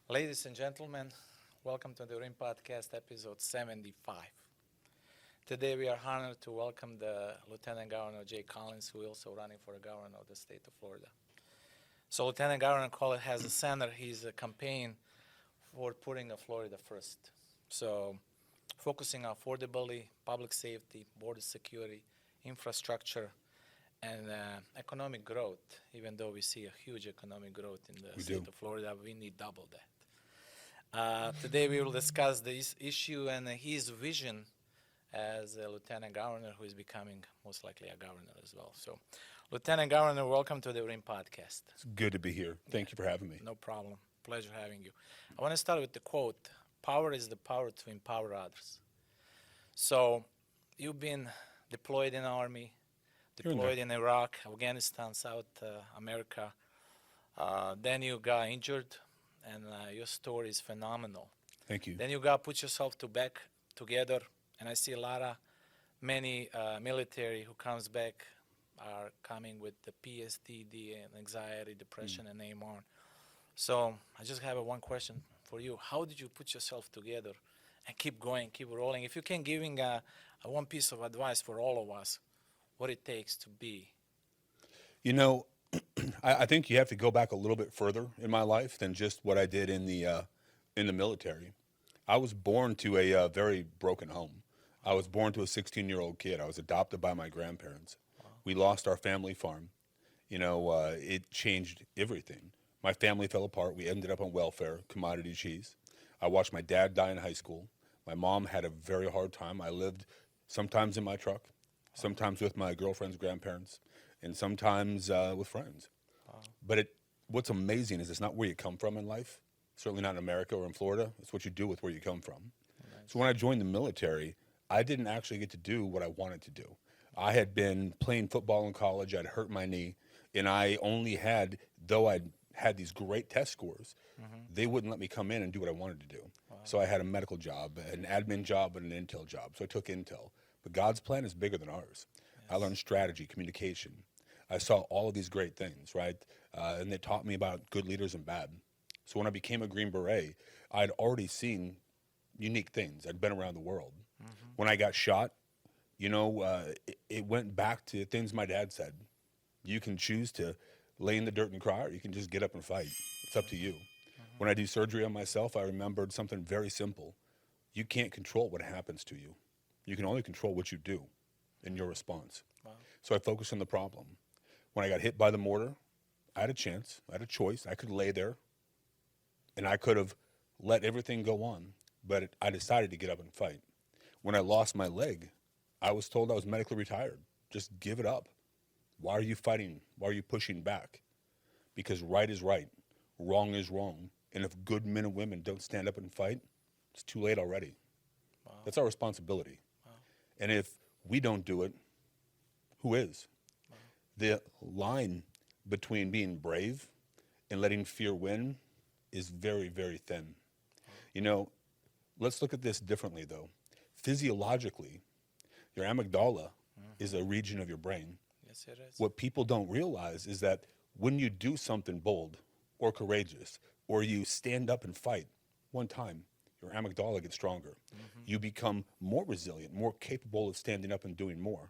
Ladies and gentlemen, welcome to the Rimm-PODCAST episode 75. Today we are honored to welcome the Lieutenant Governor Jay Collins, who is also running for the governor of the state of Florida. So Lieutenant Governor Collins has a center, he's a campaign for putting Florida first. So focusing on affordability, public safety, border security, infrastructure, and economic growth. Even though we see a huge economic growth in the state of Florida, we need double that. Today we will discuss this issue and his vision as a lieutenant governor who is becoming most likely a governor as well. So, Lieutenant Governor, welcome to the Rimm-PODCAST. It's good to be here. Thank you for having me. No problem. Pleasure having you. I want to start with the quote, "Power is the power to empower others." So, you've been deployed in the Army, deployed in Iraq, Afghanistan, South America. Then you got injured, and your story is phenomenal. Thank you. Then you got put yourself back together, and I see many military who comes back are coming with the PTSD and anxiety, depression, and name on. So I just have one question for you. How did you put yourself together and keep going, keep rolling? If you can giving one piece of advice for all of us, what it takes to be. You know, I think you have to go back a little bit further in my life than just what I did in the military. I was born to a very broken home. I was born to a 16-year-old kid. I was adopted by my grandparents. Wow. We lost our family farm. You know, it changed everything. My family fell apart. We ended up on welfare, commodity cheese. I watched my dad die in high school. My mom had a very hard time. I lived sometimes in my truck, sometimes with my girlfriend's grandparents, and sometimes with friends. Wow. But what's amazing is it's not where you come from in life, certainly not in America or in Florida. It's what you do with where you come from. Nice. So when I joined the military, I didn't actually get to do what I wanted to do. I had been playing football in college. I'd hurt my knee, and I only had, though I'd had these great test scores, they wouldn't let me come in and do what I wanted to do. Wow. So I had a medical job, an admin job, and an intel job. So I took intel. But God's plan is bigger than ours. Yes. I learned strategy, communication. I saw all of these great things, right? And they taught me about good leaders and bad. So when I became a Green Beret, I'd already seen unique things. I'd been around the world. When I got shot, you know, it went back to things my dad said. You can choose to lay in the dirt and cry, or you can just get up and fight. It's up to you. When I do surgery on myself, I remembered something very simple. You can't control what happens to you. You can only control what you do in your response. Wow. So I focused on the problem. When I got hit by the mortar, I had a chance. I had a choice. I could lay there, and I could have let everything go on, but I decided to get up and fight. When I lost my leg, I was told I was medically retired. Just give it up. Why are you fighting? Why are you pushing back? Because right is right, wrong is wrong. And if good men and women don't stand up and fight, it's too late already. Wow. That's our responsibility. Wow. And if we don't do it, who is? Wow. The line between being brave and letting fear win is very, very thin. Wow. You know, let's look at this differently, though. Physiologically, your amygdala is a region of your brain. Yes, it is. What people don't realize is that when you do something bold or courageous, or you stand up and fight one time, your amygdala gets stronger. You become more resilient, more capable of standing up and doing more.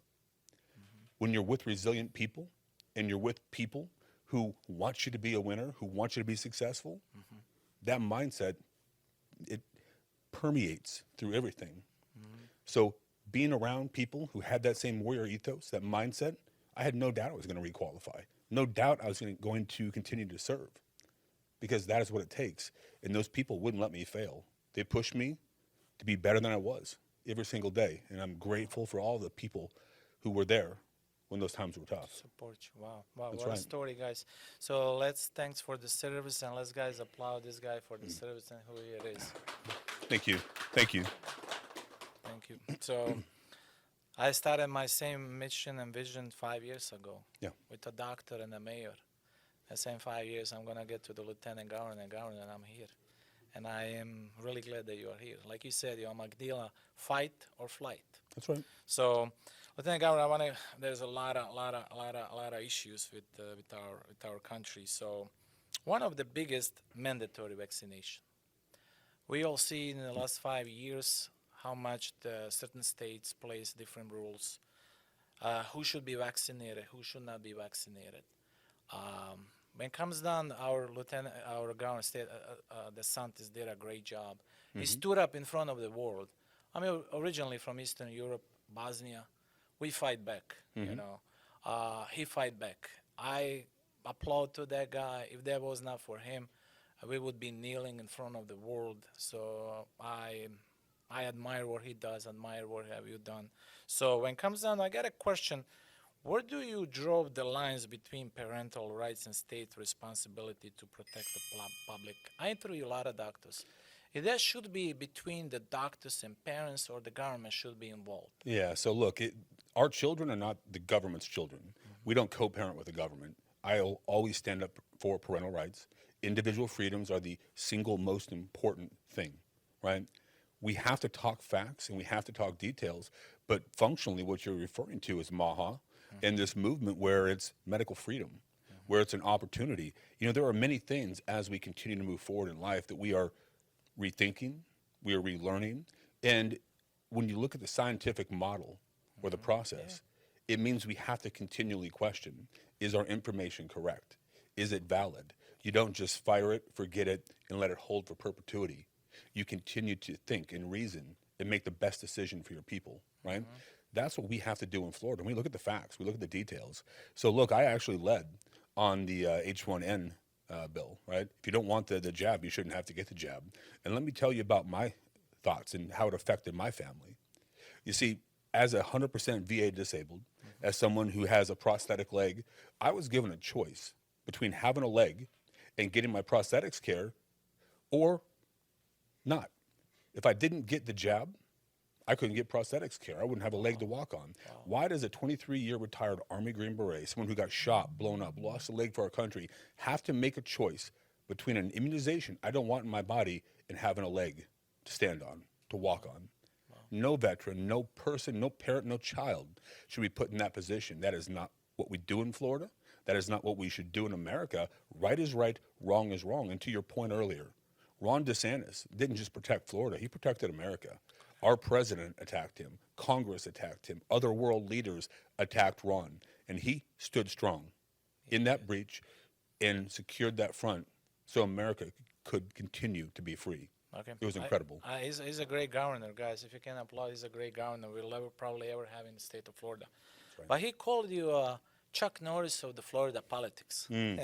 When you're with resilient people, and you're with people who want you to be a winner, who want you to be successful, that mindset, it permeates through everything. So being around people who had that same warrior ethos, that mindset, I had no doubt I was going to requalify. No doubt I was going to continue to serve, because that is what it takes. And those people wouldn't let me fail. They pushed me to be better than I was every single day. And I'm grateful for all the people who were there when those times were tough. Support you. Wow. Wow. That's what right. a story, guys. So thanks for the service, and let's guys applaud this guy for the service and who he is. Thank you. Thank you. Thank you. So I started my same mission and vision 5 years ago. Yeah. With a doctor and a mayor. The same 5 years, I'm going to get to the lieutenant governor, and I'm here. And I am really glad that you are here. Like you said, your amygdala, fight or flight. That's right. So, Lieutenant Governor, there's a lot of issues with our country. So, one of the biggest mandatory vaccination. We all see in the last 5 years how much the certain states place different rules. Who should be vaccinated, who should not be vaccinated. When it comes down, our governor state, DeSantis did a great job. He stood up in front of the world. I mean, originally from Eastern Europe, Bosnia, we fight back, you know. He fight back. I applaud to that guy. If that was not for him, we would be kneeling in front of the world. So I admire what he does, admire what have you done. So when it comes down, I got a question. Where do you draw the lines between parental rights and state responsibility to protect the public? I interview a lot of doctors. If that should be between the doctors and parents, or the government should be involved? Yeah, so look, our children are not the government's children. We don't co-parent with the government. I'll always stand up for parental rights. Individual freedoms are the single most important thing, right? We have to talk facts and we have to talk details, but functionally what you're referring to is MAHA and this movement where it's medical freedom, where it's an opportunity. You know, there are many things as we continue to move forward in life that we are rethinking, we are relearning, and when you look at the scientific model or the process, it means we have to continually question, is our information correct? Is it valid? You don't just fire it, forget it, and let it hold for perpetuity. You continue to think and reason and make the best decision for your people, right? That's what we have to do in Florida. We look at the facts, we look at the details. So look, I actually led on the H1N bill, right? If you don't want the jab, you shouldn't have to get the jab. And let me tell you about my thoughts and how it affected my family. You see, as 100% VA disabled, as someone who has a prosthetic leg, I was given a choice between having a leg and getting my prosthetics care or not. If I didn't get the jab, I couldn't get prosthetics care. I wouldn't have a leg to walk on. Why does a 23-year retired Army Green Beret, someone who got shot, blown up, lost a leg for our country, have to make a choice between an immunization I don't want in my body and having a leg to stand on, to walk on? No veteran, no person, no parent, no child should be put in that position. That is not what we do in Florida. That is not what we should do in America. Right is right, wrong is wrong. And to your point earlier, Ron DeSantis didn't just protect Florida, he protected America. Our president attacked him. Congress attacked him. Other world leaders attacked Ron. And he stood strong in that breach and secured that front so America could continue to be free. Okay. It was incredible. He's a great governor, guys. If you can applaud, he's a great governor we'll probably ever have in the state of Florida. Right. But he called you Chuck Norris of the Florida politics. Can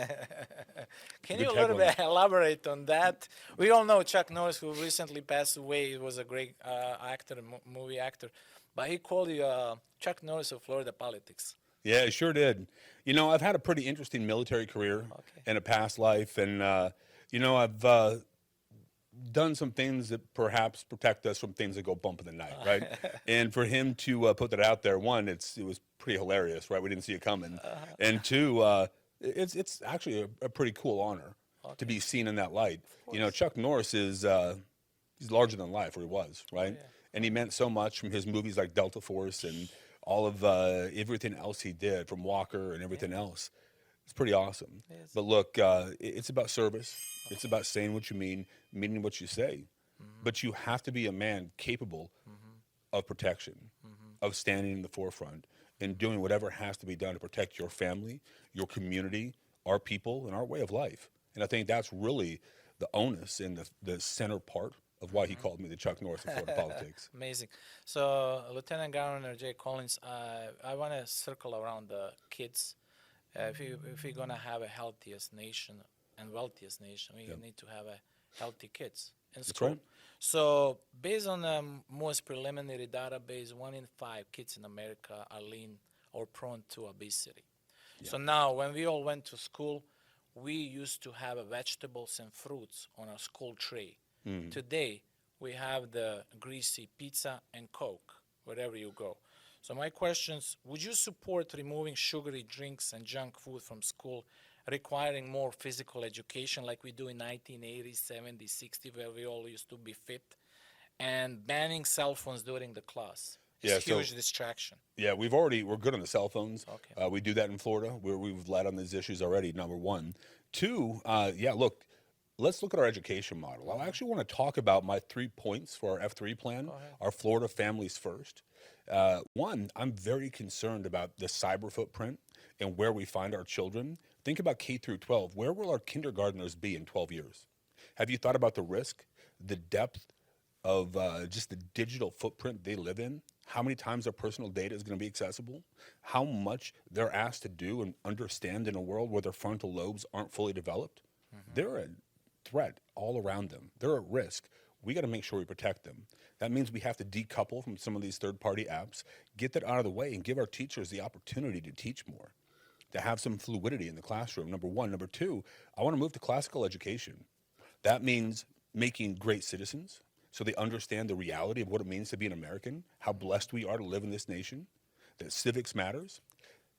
Good you a little tagline. bit elaborate on that? We all know Chuck Norris, who recently passed away. He was a great actor, movie actor. But he called you Chuck Norris of Florida politics. Yeah, it sure did. You know, I've had a pretty interesting military career in a past life. And, you know, I've done some things that perhaps protect us from things that go bump in the night, right? And for him to put that out there, one, it was pretty hilarious, right? We didn't see it coming. And two, it's actually a pretty cool honor to be seen in that light. You know, Chuck Norris is he's larger than life, or he was, right? And he meant so much from his movies like Delta Force and all of everything else he did, from Walker and everything else. It's pretty awesome. Yes. But look, it's about service. It's about saying what you mean, meaning what you say. But you have to be a man capable of protection, of standing in the forefront and doing whatever has to be done to protect your family, your community, our people, and our way of life. And I think that's really the onus and the center part of why he called me the Chuck Norris of Florida politics. Amazing. So, Lieutenant Governor Jay Collins, I want to circle around the kids. If we're going to have a healthiest nation and wealthiest nation, we need to have a healthy kids in school. right. So, based on the most preliminary database, 1 in 5 kids in America are lean or prone to obesity. So now, when we all went to school, we used to have vegetables and fruits on our school tray. Today, we have the greasy pizza and Coke wherever you go. So my questions, would you support removing sugary drinks and junk food from school, requiring more physical education like we do in 1980s, 70s, 60s, where we all used to be fit, and banning cell phones during the class? It's a huge distraction. Yeah, we're good on the cell phones. Okay. We do that in Florida. We've led on these issues already. Number one, Two, look, let's look at our education model. I actually want to talk about my 3 points for our F3 plan, Go ahead. our Florida Families First. One, I'm very concerned about the cyber footprint and where we find our children. Think about K through 12. Where will our kindergartners be in 12 years? Have you thought about the risk, the depth of just the digital footprint they live in? How many times their personal data is going to be accessible? How much they're asked to do and understand in a world where their frontal lobes aren't fully developed? They're a threat all around them. They're at risk. We got to make sure we protect them. That means we have to decouple from some of these third-party apps, get that out of the way, and give our teachers the opportunity to teach more, to have some fluidity in the classroom, number one. Number two, I want to move to classical education. That means making great citizens so they understand the reality of what it means to be an American, how blessed we are to live in this nation, that civics matters.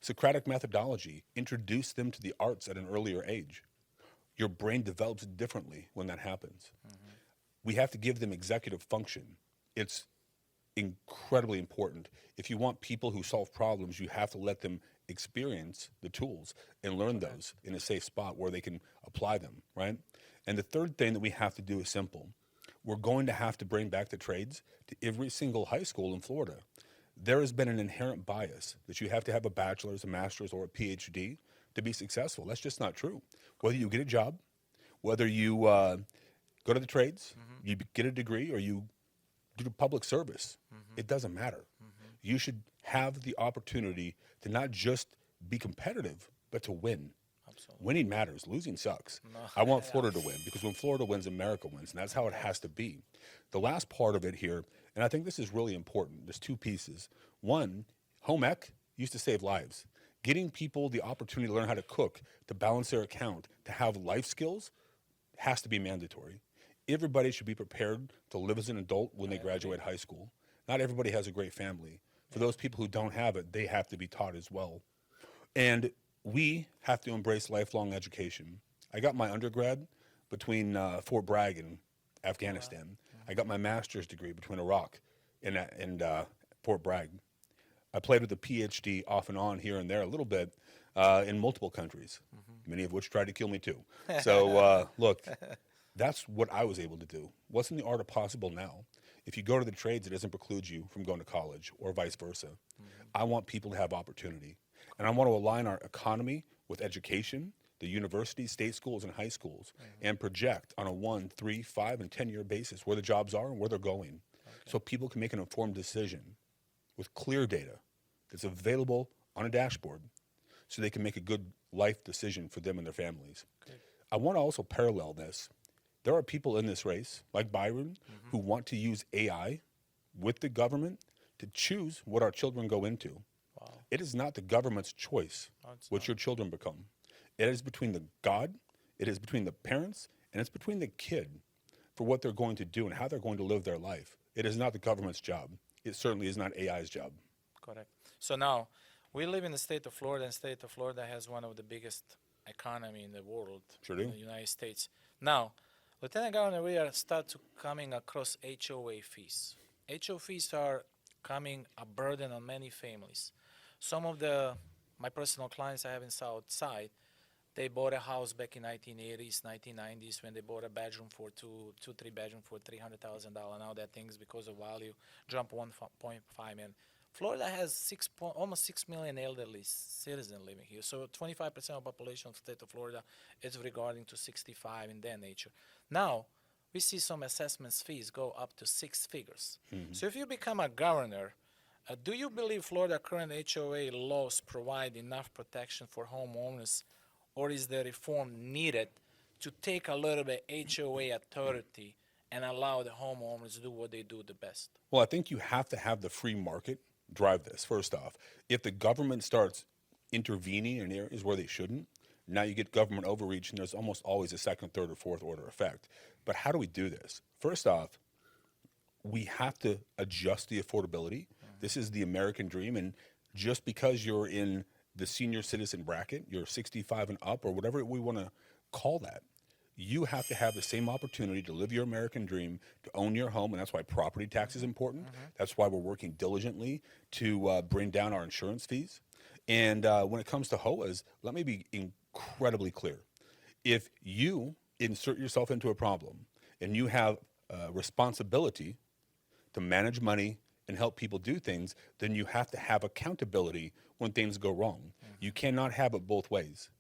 Socratic methodology, introduce them to the arts at an earlier age. Your brain develops differently when that happens. We have to give them executive function. It's incredibly important. If you want people who solve problems, you have to let them experience the tools and learn those in a safe spot where they can apply them, right? And the third thing that we have to do is simple. We're going to have to bring back the trades to every single high school in Florida. There has been an inherent bias that you have to have a bachelor's, a master's, or a PhD to be successful. That's just not true. Whether you get a job, whether you go to the trades, you get a degree, or you do public service, it doesn't matter. You should have the opportunity to not just be competitive, but to win. Absolutely. Winning matters. Losing sucks. No. I want Florida to win, because when Florida wins, America wins, and that's how it has to be. The last part of it here, and I think this is really important, there's two pieces. One, home ec used to save lives. Getting people the opportunity to learn how to cook, to balance their account, to have life skills has to be mandatory. Everybody should be prepared to live as an adult when they graduate high school. Not everybody has a great family. For those people who don't have it, they have to be taught as well. And we have to embrace lifelong education. I got my undergrad between Fort Bragg and Afghanistan. I got my master's degree between Iraq and Fort Bragg. I played with a PhD off and on here and there a little bit in multiple countries, many of which tried to kill me too. So look, that's what I was able to do. What's in the art of possible now? If you go to the trades, it doesn't preclude you from going to college or vice versa. I want people to have opportunity. And I want to align our economy with education, the universities, state schools, and high schools, and project on a 1, 3, 5, and 10-year basis where the jobs are and where they're going, so people can make an informed decision with clear data that's available on a dashboard so they can make a good life decision for them and their families. Good. I want to also parallel this. There are people in this race, like Byron, who want to use AI with the government to choose what our children go into. Wow. It is not the government's choice No, it's what not. your children become. It is between the God, it is between the parents, and it's between the kid for what they're going to do and how they're going to live their life. It is not the government's job. It certainly is not AI's job. Correct. So now, we live in the state of Florida, and the state of Florida has one of the biggest economy in the world. Sure do. In the United States. Now, Lieutenant Governor, we are start to coming across HOA fees. HOA fees are coming a burden on many families. Some of my personal clients I have in South Side, they bought a house back in 1980s, 1990s when they bought a bedroom for three bedroom for $300,000. Now that things because of value jump 1.5 million. Florida has almost 6 million elderly citizens living here. So 25% of population of the state of Florida is regarding to 65 in that nature. Now, we see some assessments fees go up to 6 figures. So if you become a governor, do you believe Florida current HOA laws provide enough protection for homeowners, or is the reform needed to take a little bit HOA authority and allow the homeowners to do what they do the best? Well, I think you have to have the free market drive this, first off. If the government starts intervening in areas where they shouldn't, now you get government overreach, and there's almost always a second, third, or fourth order effect. But how do we do this? First off, we have to adjust the affordability. This is the American dream, and just because you're in the senior citizen bracket, you're 65 and up, or whatever we want to call that, you have to have the same opportunity to live your American dream, to own your home, and that's why property tax is important. That's why we're working diligently to bring down our insurance fees. And when it comes to HOAs, let me be incredibly clear. If you insert yourself into a problem and you have responsibility to manage money and help people do things, then you have to have accountability when things go wrong. You cannot have it both ways.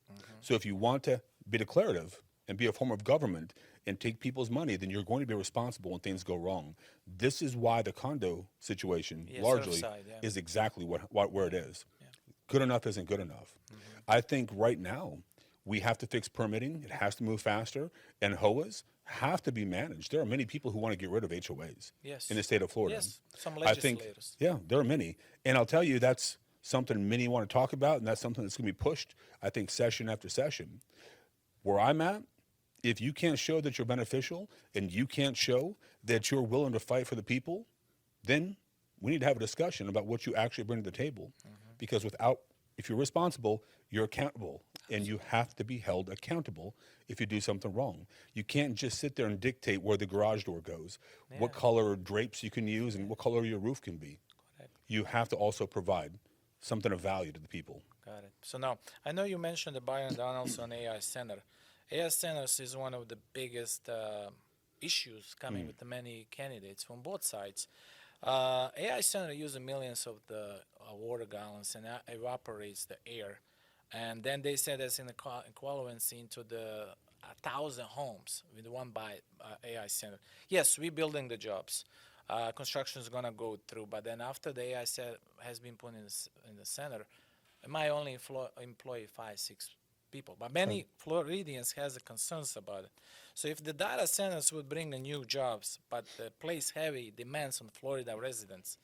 So if you want to be declarative and be a form of government and take people's money, then you're going to be responsible when things go wrong. This is why the condo situation largely is exactly where it is. Good enough isn't good enough. I think right now we have to fix permitting. It has to move faster, and HOAs have to be managed. There are many people who want to get rid of HOAs in the state of Florida. Yes, some legislators. There are many. And I'll tell you, that's something many want to talk about, and that's something that's going to be pushed, I think, session after session. Where I'm at, if you can't show that you're beneficial and you can't show that you're willing to fight for the people, then we need to have a discussion about what you actually bring to the table. Because if you're responsible, you're accountable, and you have to be held accountable if you do something wrong. You can't just sit there and dictate where the garage door goes, what color drapes you can use, and what color your roof can be. Correct. You have to also provide something of value to the people. Got it. So now, I know you mentioned the Byron Donaldson AI Center. AI centers is one of the biggest issues coming with the many candidates from both sides. AI center uses millions of the water gallons and evaporates the air. And then they said that's in the equivalency into the 1,000 homes with one by AI center. Yes, we're building the jobs. Construction is going to go through, but then after the AI set has been put in the center, it might only employ 5-6 people. But many Floridians has concerns about it. So if the data centers would bring the new jobs, but place heavy demands on Florida residents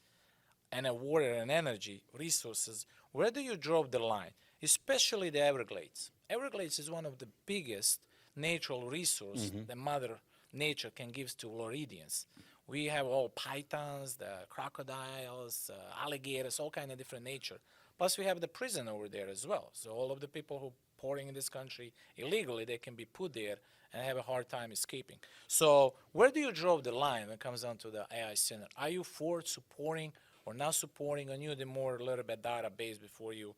and water and energy resources, where do you draw the line? Especially the Everglades. Everglades is one of the biggest natural resource that Mother Nature can give to Floridians. We have all pythons, the crocodiles, alligators, all kind of different nature. Plus we have the prison over there as well. So all of the people who pouring in this country illegally, they can be put there and have a hard time escaping. So where do you draw the line when it comes down to the AI center? Are you for supporting or not supporting? Or you the more a little bit database before you?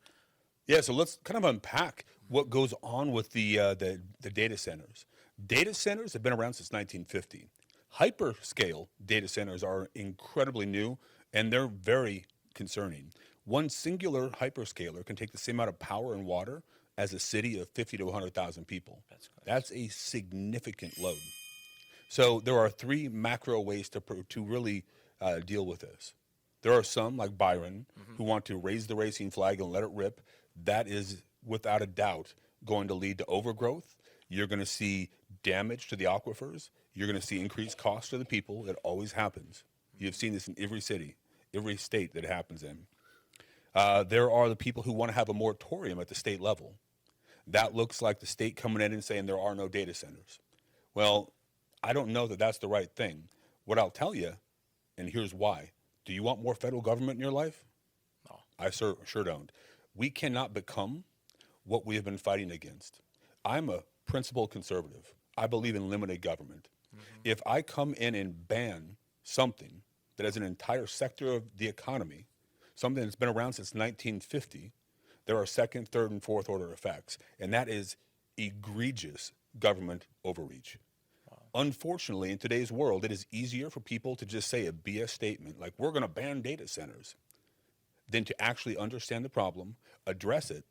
Yeah, so let's kind of unpack what goes on with the data centers. Data centers have been around since 1950. Hyperscale data centers are incredibly new, and they're very concerning. One singular hyperscaler can take the same amount of power and water as a city of 50 to 100,000 people. That's a significant load. So there are three macro ways to really deal with this. There are some, like Byron, who want to raise the racing flag and let it rip. That is, without a doubt, going to lead to overgrowth. You're going to see damage to the aquifers. You're going to see increased costs to the people. It always happens. You've seen this in every city, every state that it happens in. There are the people who want to have a moratorium at the state level. That looks like the state coming in and saying there are no data centers. Well, I don't know that that's the right thing. What I'll tell you, and here's why. Do you want more federal government in your life? No. I sure don't. We cannot become what we have been fighting against. I'm a principled conservative. I believe in limited government. If I come in and ban something that is an entire sector of the economy, something that's been around since 1950, there are second, third, and fourth order effects, and that is egregious government overreach. Wow. Unfortunately, in today's world, it is easier for people to just say a BS statement like, we're going to ban data centers, than to actually understand the problem, address it.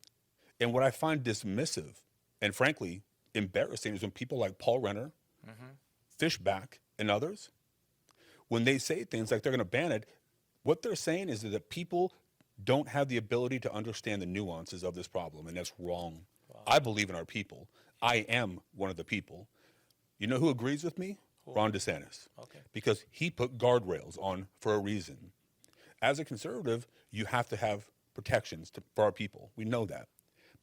And what I find dismissive and frankly embarrassing is when people like Paul Renner, Fishback, and others, when they say things like they're going to ban it, what they're saying is that people don't have the ability to understand the nuances of this problem, and that's wrong. Wow. I believe in our people. I am one of the people. You know who agrees with me? Cool. Ron DeSantis. Okay. Because he put guardrails on for a reason. As a conservative, you have to have protections for our people. We know that.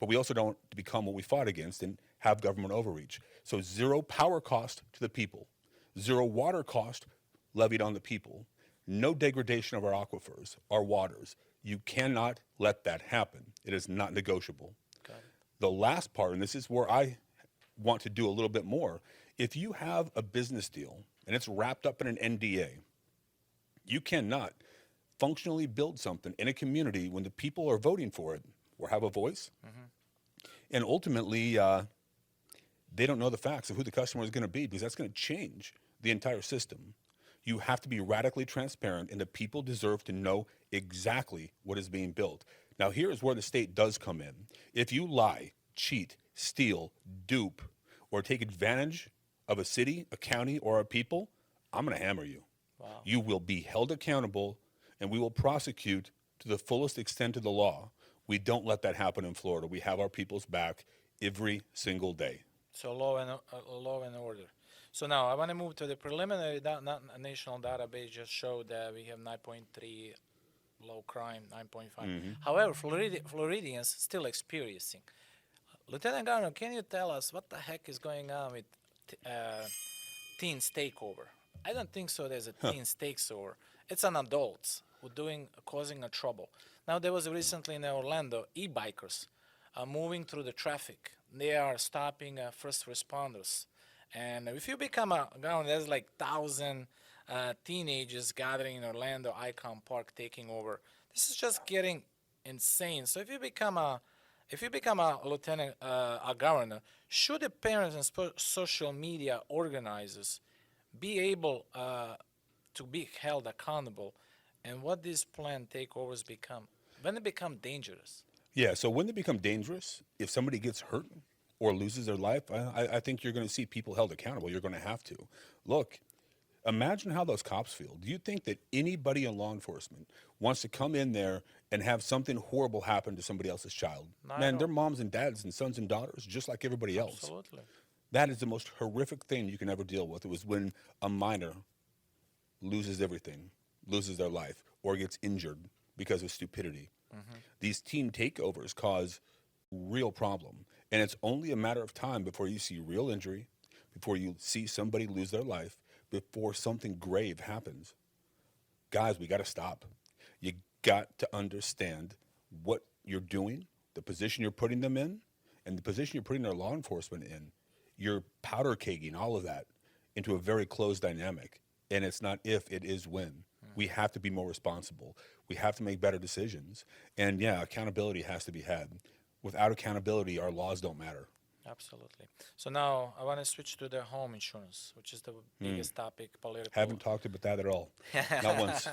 But we also don't become what we fought against and have government overreach. So zero power cost to the people, zero water cost levied on the people, no degradation of our aquifers, our waters. You cannot let that happen. It is not negotiable. Got it. The last part, and this is where I want to do a little bit more, if you have a business deal and it's wrapped up in an NDA, you cannot functionally build something in a community when the people are voting for it or have a voice. And ultimately, they don't know the facts of who the customer is going to be, because that's going to change the entire system. You have to be radically transparent, and the people deserve to know exactly what is being built. Now, here is where the state does come in. If you lie, cheat, steal, dupe, or take advantage of a city, a county, or a people, I'm going to hammer you. Wow. You will be held accountable, and we will prosecute to the fullest extent of the law. We don't let that happen in Florida. We have our people's back every single day. So law and order. So now I want to move to the preliminary national database. Just showed that we have 9.3 low crime, 9.5. However, Floridians still experiencing. Lieutenant Governor, can you tell us what the heck is going on with teens takeover? I don't think so. There's a teens takeover. It's an adults who causing a trouble. Now there was recently in Orlando e-bikers moving through the traffic. They are stopping first responders. And if you become a governor, there's like 1,000 teenagers gathering in Orlando Icon Park taking over. This is just getting insane. So if you become a lieutenant, a governor, should the parents and social media organizers be able to be held accountable? And what these planned takeovers become? When they become dangerous? Yeah, so when they become dangerous, if somebody gets hurt or loses their life, I think you're going to see people held accountable. You're going to have to. Look, imagine how those cops feel. Do you think that anybody in law enforcement wants to come in there and have something horrible happen to somebody else's child? Man, they're moms and dads and sons and daughters, just like everybody else. Absolutely. That is the most horrific thing you can ever deal with. It was when a minor loses everything, loses their life, or gets injured because of stupidity. These teen takeovers cause real problem, and it's only a matter of time before you see real injury, before you see somebody lose their life, before something grave happens. Guys, we got to stop. You got to understand what you're doing, the position you're putting them in, and the position you're putting our law enforcement in. You're powder kegging all of that into a very closed dynamic, and it's not if, it is when. We have to be more responsible. We have to make better decisions. And yeah, accountability has to be had. Without accountability, our laws don't matter. Absolutely. So now I want to switch to the home insurance, which is the biggest topic, political. Haven't talked about that at all. Not once.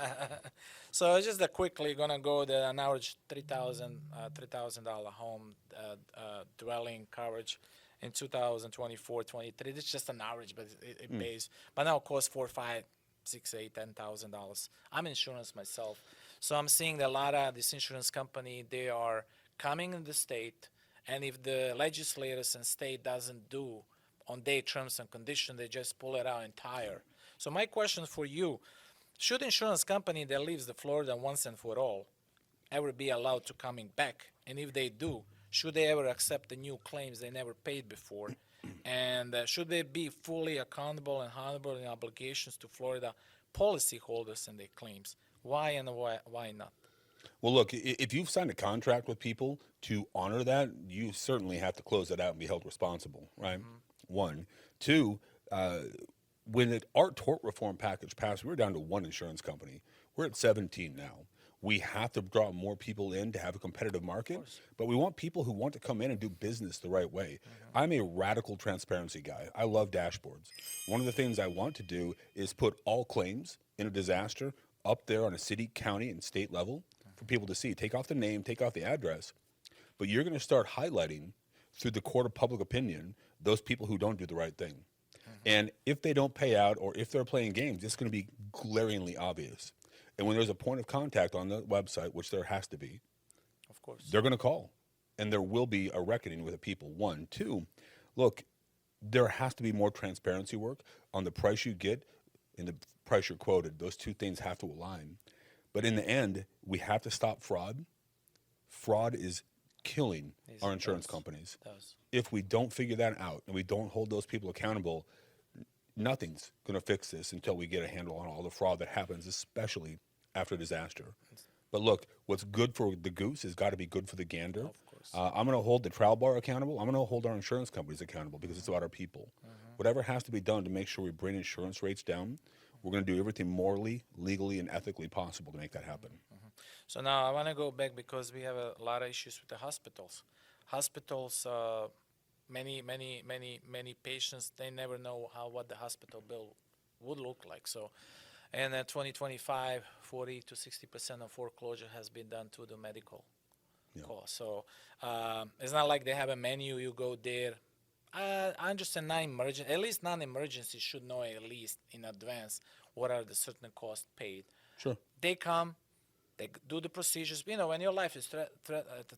So just quickly going to go the an average $3,000 home dwelling coverage in 2024-23. It's just an average, but it pays. But now it costs $4,000, $5,000, $6,000, $8,000, $10,000. I'm insurance myself, so I'm seeing that a lot of this insurance company, they are coming in the state, and if the legislators and state doesn't do on their terms and conditions, they just pull it out entire. So my question for you: should insurance company that leaves the Florida once and for all ever be allowed to coming back? And if they do, should they ever accept the new claims they never paid before? And should they be fully accountable and honorable in obligations to Florida policyholders and their claims? Why and why not? Well, look, if you've signed a contract with people to honor that, you certainly have to close that out and be held responsible, right? One. Two, when our tort reform package passed, we were down to one insurance company. We're at 17 now. We have to draw more people in to have a competitive market, but we want people who want to come in and do business the right way. I'm a radical transparency guy. I love dashboards. One of the things I want to do is put all claims in a disaster up there on a city, county, and state level for people to see. Take off the name, take off the address, but you're going to start highlighting through the court of public opinion those people who don't do the right thing. And if they don't pay out or if they're playing games, it's going to be glaringly obvious. And when there's a point of contact on the website, which there has to be, Of course. they're going to call. And there will be a reckoning with the people. One. Two, look, there has to be more transparency work on the price you get and the price you're quoted. Those two things have to align. But in the end, we have to stop fraud. Fraud is killing our insurance companies. If we don't figure that out and we don't hold those people accountable, nothing's going to fix this until we get a handle on all the fraud that happens, especially after disaster. But look, what's good for the goose has got to be good for the gander. Of course. I'm going to hold the trial bar accountable. I'm going to hold our insurance companies accountable because it's about our people. Whatever has to be done to make sure we bring insurance rates down, we're going to do everything morally, legally, and ethically possible to make that happen. So now I want to go back because we have a lot of issues with the hospitals. Hospitals, many patients, they never know what the hospital bill would look like. So, and 2025, 40 to 60% of foreclosure has been done to the medical cost. So it's not like they have a menu. You go there. I understand at least non-emergency should know at least in advance what are the certain costs paid. Sure. They come, they do the procedures. When your life is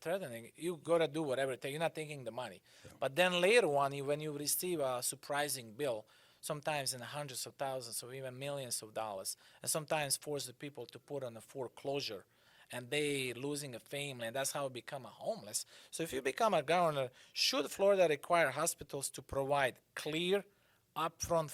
threatening, you gotta do whatever it takes. You're not taking the money. Yeah. But then later on, when you receive a surprising bill, sometimes in the hundreds of thousands or even millions of dollars, and sometimes force the people to put on a foreclosure, and they losing a family, and that's how it become a homeless. So if you become a governor, should Florida require hospitals to provide clear, upfront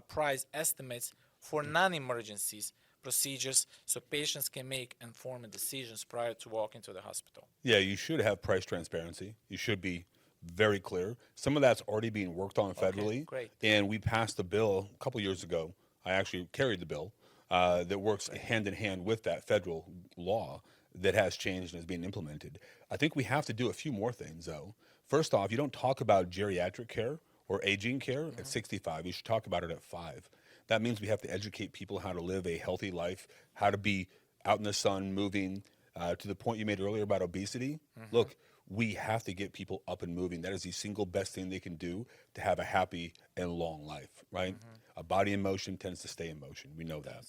price estimates for non-emergencies procedures so patients can make informed decisions prior to walking to the hospital? Yeah, you should have price transparency. You should be very clear. Some of that's already being worked on federally. Okay, great. And we passed a bill a couple years ago. I actually carried the bill that works hand in hand with that federal law that has changed and is being implemented. I think we have to do a few more things, though. First off, you don't talk about geriatric care or aging care at 65. You should talk about it at 5. That means we have to educate people how to live a healthy life, how to be out in the sun, moving. To the point you made earlier about obesity, look, we have to get people up and moving. That is the single best thing they can do to have a happy and long life, right? A body in motion tends to stay in motion. We know that.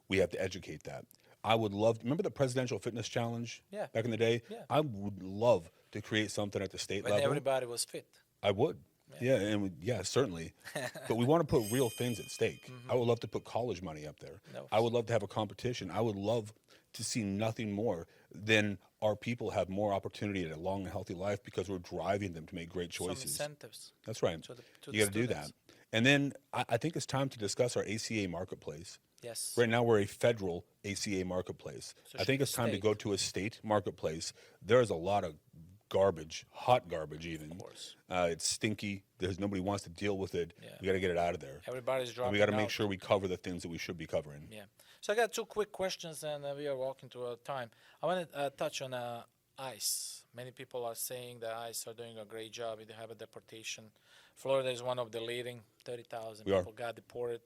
We have to educate that. I would love, remember the Presidential Fitness Challenge back in the day? Yeah. I would love to create something at the state When level. everybody was fit. I would. Yeah, and certainly. But we want to put real things at stake. I would love to put college money up there. No. I would love to have a competition. I would love to see nothing more than our people have more opportunity at a long and healthy life because we're driving them to make great choices. Some incentives. That's right. To You got to do that. And then I think it's time to discuss our ACA marketplace. Yes. Right now we're a federal ACA marketplace. So I think it's time to go to a state marketplace. There's a lot of garbage, hot garbage even. Of course. It's stinky. Nobody wants to deal with it. Yeah. We got to get it out of there. Everybody's dropping And we got to make out. sure we cover the things that we should be covering. Yeah. So I got 2 quick questions, and we are walking to our time. I want to touch on ICE. Many people are saying that ICE are doing a great job. They have a deportation. Florida is one of the leading. 30,000 people got deported.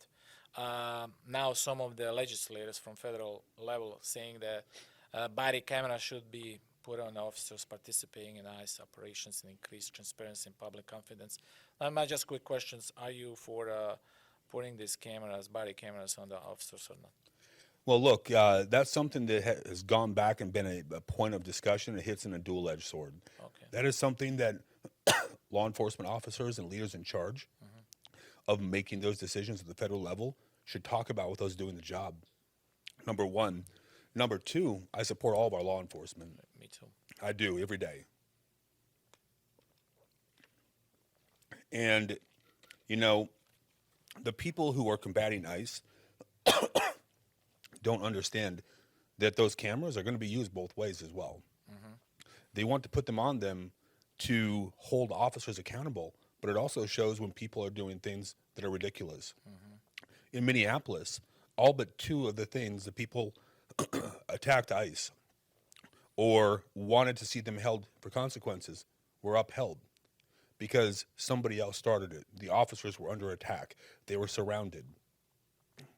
Now some of the legislators from federal level saying that body camera should be put on officers participating in ICE operations and increase transparency and public confidence. My just quick questions: are you for putting these body cameras, on the officers or not? Well, look, that's something that has gone back and been a point of discussion. It hits in a dual-edged sword. Okay. That is something that law enforcement officers and leaders in charge of making those decisions at the federal level should talk about with those doing the job. Number one. Number two, I support all of our law enforcement. Me too. I do, every day. And, the people who are combating ICE don't understand that those cameras are going to be used both ways as well. They want to put them on them to hold officers accountable, but it also shows when people are doing things that are ridiculous. In Minneapolis, all but 2 of the things that people attacked ICE or wanted to see them held for consequences were upheld because somebody else started it. The officers were under attack. They were surrounded.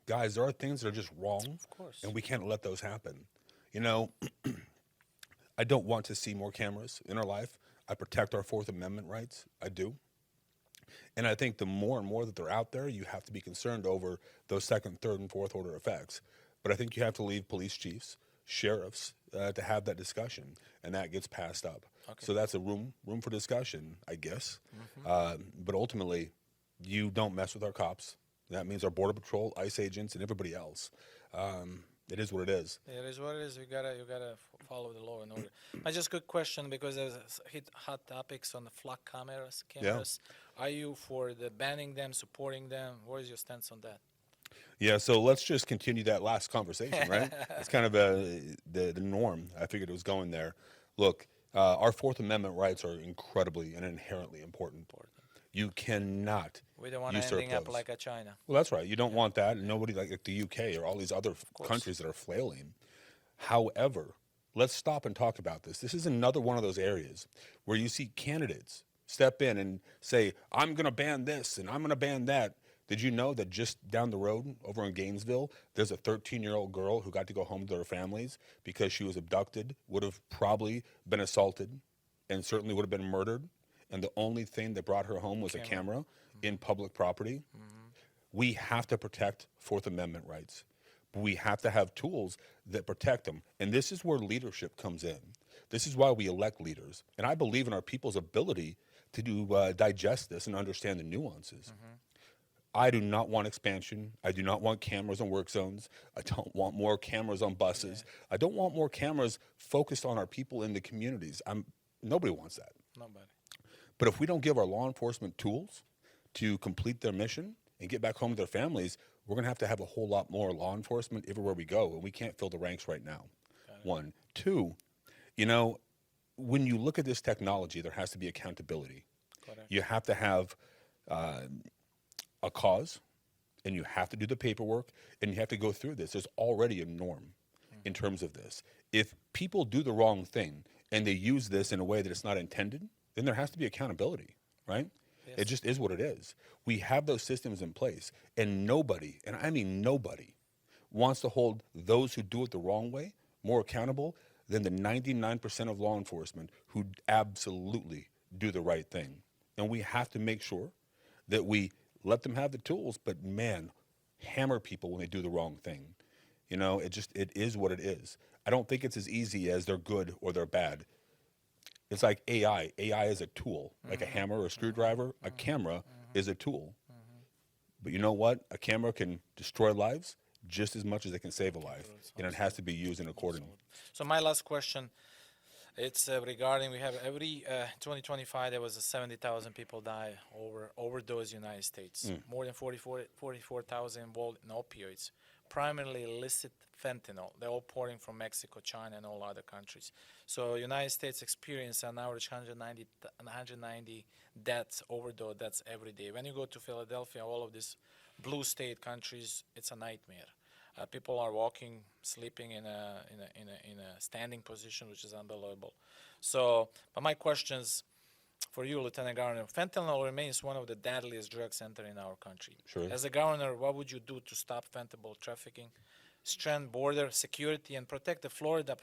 Guys, there are things that are just wrong, Of course. and we can't let those happen. I don't want to see more cameras in our life. I protect our Fourth Amendment rights. I do. And I think the more and more that they're out there, you have to be concerned over those second, third, and fourth order effects. But I think you have to leave police chiefs, sheriffs, to have that discussion, and that gets passed up. Okay. So that's a room for discussion, I guess. But ultimately, you don't mess with our cops. That means our Border Patrol, ICE agents, and everybody else. It is what it is. It is what it is. You gotta follow the law and order. I just quick question because there's hot topics on the flock cameras. Are you for the banning them, supporting them? What is your stance on that? Yeah, so let's just continue that last conversation, right? It's kind of the norm. I figured it was going there. Look, our Fourth Amendment rights are incredibly and inherently important. You cannot We don't want to usurp ending up those. like a China. Well, that's right. You don't want that, and nobody like the UK or all these other countries that are flailing. However, let's stop and talk about this. This is another one of those areas where you see candidates step in and say, I'm going to ban this and I'm going to ban that. Did you know that just down the road over in Gainesville, there's a 13-year-old girl who got to go home to her families because she was abducted, would have probably been assaulted, and certainly would have been murdered. And the only thing that brought her home was a camera in public property. We have to protect Fourth Amendment rights. But we have to have tools that protect them. And this is where leadership comes in. This is why we elect leaders. And I believe in our people's ability to digest this and understand the nuances. I do not want expansion. I do not want cameras on work zones. I don't want more cameras on buses. I don't want more cameras focused on our people in the communities. Nobody wants that. Nobody. But if we don't give our law enforcement tools to complete their mission and get back home to their families, we're going to have a whole lot more law enforcement everywhere we go, and we can't fill the ranks right now. One. Two, when you look at this technology, there has to be accountability. Correct. You have to have a cause, and you have to do the paperwork, and you have to go through this. There's already a norm in terms of this. If people do the wrong thing and they use this in a way that it's not intended, then there has to be accountability, right? Yes. It just is what it is. We have those systems in place, and nobody, and I mean nobody, wants to hold those who do it the wrong way more accountable than the 99% of law enforcement who absolutely do the right thing. And we have to make sure that we let them have the tools, but man, hammer people when they do the wrong thing. It is what it is. I don't think it's as easy as they're good or they're bad. It's like AI. AI is a tool, like a hammer or a screwdriver. A camera is a tool. But you know what? A camera can destroy lives just as much as it can save a life, and it has to be used in accordance. So my last question, it's regarding, we have every 2025 there was 70,000 people die overdose in the United States. More than 44,000 involved in opioids, primarily illicit fentanyl. They're all pouring from Mexico, China, and all other countries. So United States experience on average 190 deaths, overdose deaths every day. When you go to Philadelphia, all of these blue state countries, it's a nightmare. People are walking, sleeping in a standing position, which is unbelievable. So, but my questions for you, Lieutenant Governor, fentanyl remains one of the deadliest drugs entering our country. Sure. As a governor, what would you do to stop fentanyl trafficking, strengthen border security, and protect the Florida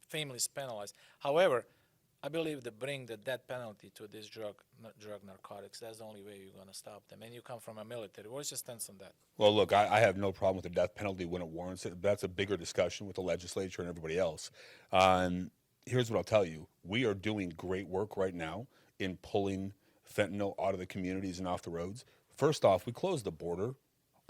families penalized? However, I believe to bring the death penalty to this drug narcotics, that's the only way you're going to stop them. And you come from a military. What's your stance on that? Well, look, I have no problem with the death penalty when it warrants it. That's a bigger discussion with the legislature and everybody else. Here's what I'll tell you. We are doing great work right now in pulling fentanyl out of the communities and off the roads. First off, we closed the border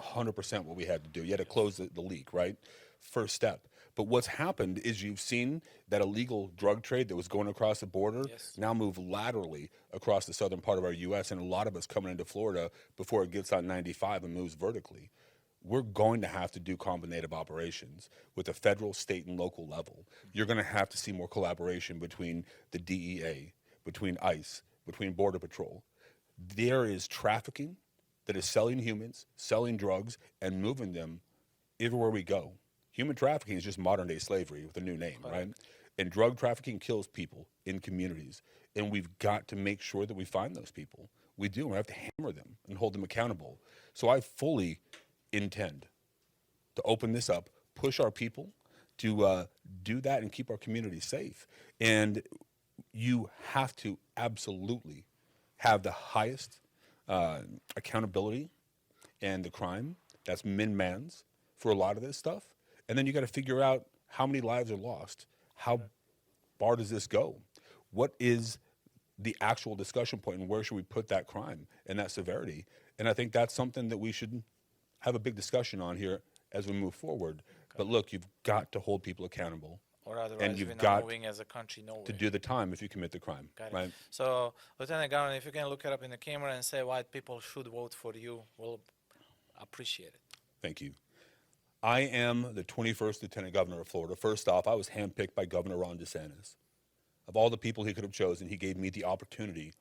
100% what we had to do. You had to close the leak, right? First step. But what's happened is you've seen that illegal drug trade that was going across the border now move laterally across the southern part of our U.S., and a lot of us coming into Florida before it gets on 95 and moves vertically. We're going to have to do combinative operations with the federal, state, and local level. You're going to have to see more collaboration between the DEA, between ICE, between Border Patrol. There is trafficking that is selling humans, selling drugs, and moving them everywhere we go. Human trafficking is just modern-day slavery with a new name, right? And drug trafficking kills people in communities. And we've got to make sure that we find those people. We do. We have to hammer them and hold them accountable. So I fully intend to open this up, push our people to do that and keep our community safe. And you have to absolutely have the highest accountability and the crime. That's min-mans for a lot of this stuff. And then you got to figure out how many lives are lost. How far does this go? What is the actual discussion point, and where should we put that crime and that severity? And I think that's something that we should have a big discussion on here as we move forward. But look, you've got to hold people accountable. Or otherwise and you've we're not got moving as a country nowhere. to do the time if you commit the crime. Got it. Right? So, Lieutenant Governor, if you can look it up in the camera and say why people should vote for you, we'll appreciate it. Thank you. I am the 21st Lieutenant Governor of Florida. First off, I was handpicked by Governor Ron DeSantis. Of all the people he could have chosen, he gave me the opportunity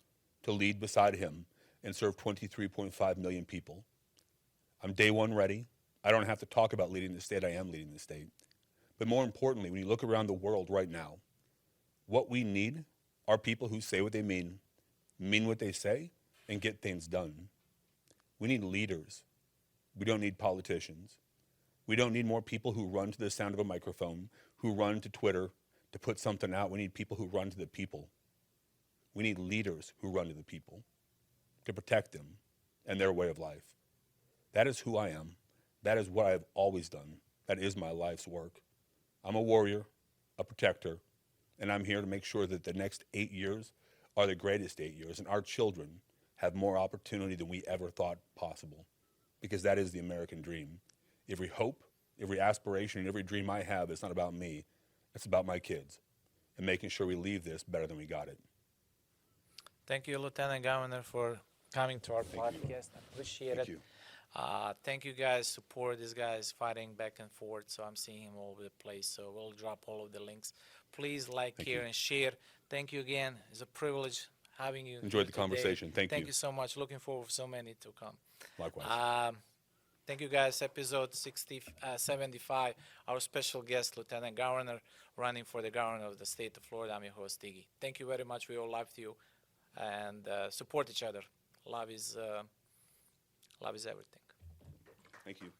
to lead beside him and serve 23.5 million people. I'm day one ready. I don't have to talk about leading the state. I am leading the state. But more importantly, when you look around the world right now, what we need are people who say what they mean mean what they say, and get things done. We need leaders. We don't need politicians. We don't need more people who run to the sound of a microphone, who run to Twitter to put something out. We need people who run to the people. We need leaders who run to the people to protect them and their way of life. That is who I am. That is what I have always done. That is my life's work. I'm a warrior, a protector, and I'm here to make sure that the next 8 years are the greatest 8 years, and our children have more opportunity than we ever thought possible, because that is the American dream. Every hope, every aspiration, and every dream I have is not about me. It's about my kids and making sure we leave this better than we got it. Thank you, Lieutenant Governor, for coming to our podcast. I appreciate Thank it. you. Thank you guys. Support this guy is fighting back and forth, so I'm seeing him all over the place. So we'll drop all of the links. Please like, Thank here, you. and share. Thank you again. It's a privilege having you. Enjoyed here the today. conversation. Thank Thank you. you so much. Looking forward for so many to come. Likewise. Thank you guys. Episode 75. Our special guest, Lieutenant Governor, running for the governor of the state of Florida. I'm your host, Iggy. Thank you very much. We all love you, and support each other. Love is everything. Thank you.